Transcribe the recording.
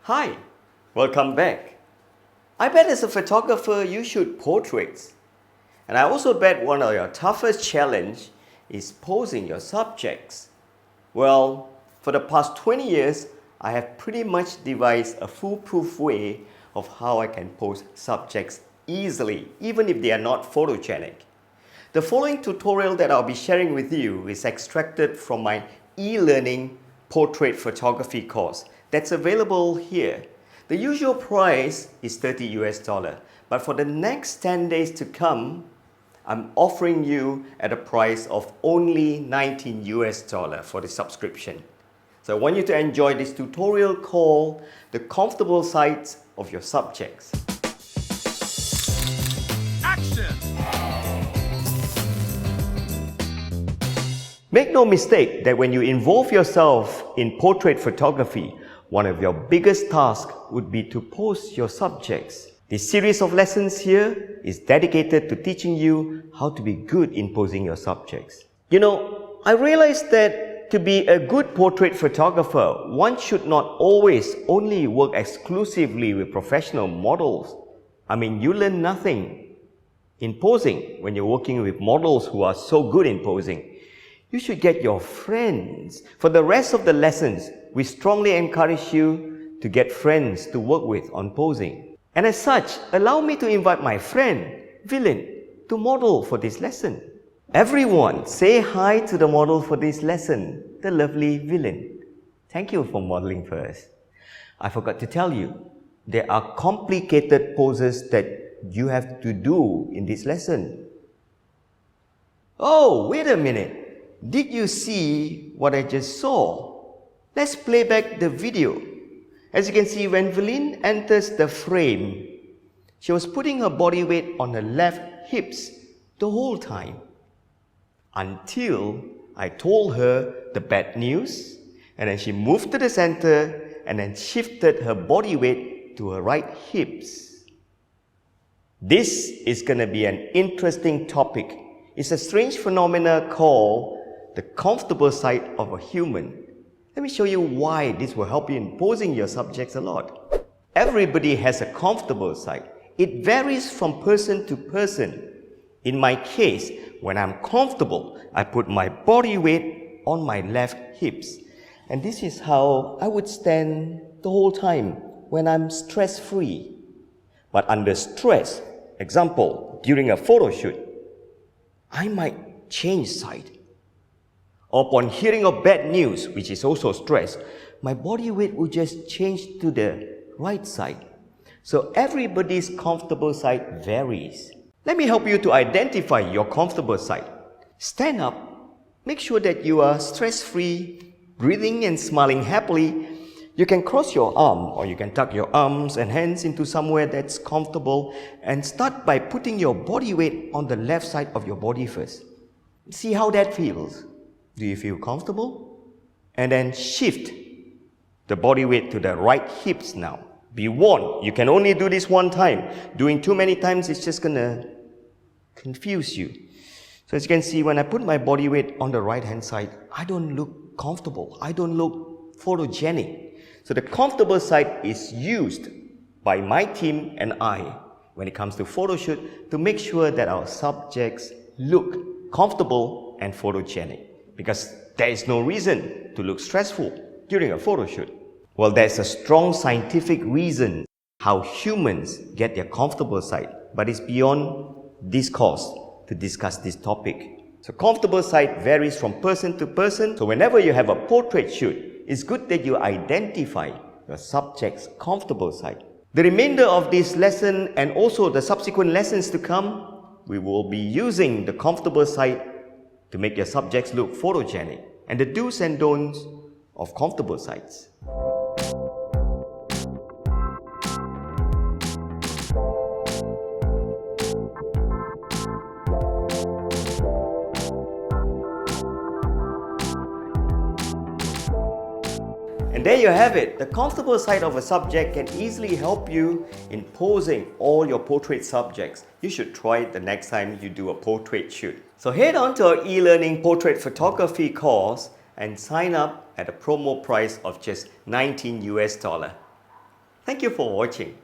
Hi, welcome back. I bet as a photographer you shoot portraits. And I also bet one of your toughest challenge is posing your subjects. Well, for the past 20 years, I have pretty much devised a foolproof way of how I can pose subjects easily, even if they are not photogenic. The following tutorial that I'll be sharing with you is extracted from my e-learning portrait photography course that's available here. The usual price is $30 but for the next 10 days to come, I'm offering you at a price of only $19 for the subscription. So I want you to enjoy this tutorial called The Comfortable Sides of Your Subjects. Action! Make no mistake that when you involve yourself in portrait photography, one of your biggest tasks would be to pose your subjects. This series of lessons here is dedicated to teaching you how to be good in posing your subjects. You know, I realized that to be a good portrait photographer, one should not always only work exclusively with professional models. I mean, you learn nothing in posing when you're working with models who are so good in posing. You should get your friends. For the rest of the lessons, we strongly encourage you to get friends to work with on posing. And as such, allow me to invite my friend, Villain, to model for this lesson. Everyone, say hi to the model for this lesson, the lovely Villain. Thank you for modeling for us. I forgot to tell you, there are complicated poses that you have to do in this lesson. Oh, wait a minute. Did you see what I just saw? Let's play back the video. As you can see, when Veline enters the frame, she was putting her body weight on her left hips the whole time. Until I told her the bad news, and then she moved to the center and then shifted her body weight to her right hips. This is going to be an interesting topic. It's a strange phenomena called the comfortable side of a human. Let me show you why this will help you in posing your subjects a lot. Everybody has a comfortable side. It varies from person to person. In my case, when I'm comfortable, I put my body weight on my left hips. And this is how I would stand the whole time when I'm stress-free. But under stress, example, during a photo shoot, I might change side. Upon hearing of bad news, which is also stress, my body weight will just change to the right side. So everybody's comfortable side varies. Let me help you to identify your comfortable side. Stand up, make sure that you are stress-free, breathing and smiling happily. You can cross your arm or you can tuck your arms and hands into somewhere that's comfortable and start by putting your body weight on the left side of your body first. See how that feels. Do you feel comfortable? And then shift the body weight to the right hips now. Be warned, you can only do this one time. Doing too many times is just gonna confuse you. So as you can see, when I put my body weight on the right hand side, I don't look comfortable. I don't look photogenic. So the comfortable side is used by my team and I when it comes to photo shoot to make sure that our subjects look comfortable and photogenic. Because there is no reason to look stressful during a photo shoot. Well, there's a strong scientific reason how humans get their comfortable side, but it's beyond this course to discuss this topic. So comfortable side varies from person to person. So whenever you have a portrait shoot, it's good that you identify your subject's comfortable side. The remainder of this lesson and also the subsequent lessons to come, we will be using the comfortable side to make your subjects look photogenic and the do's and don'ts of comfortable sides. And there you have it. The comfortable side of a subject can easily help you in posing all your portrait subjects. You should try it the next time you do a portrait shoot. So head on to our e-learning portrait photography course and sign up at a promo price of just $19. Thank you for watching.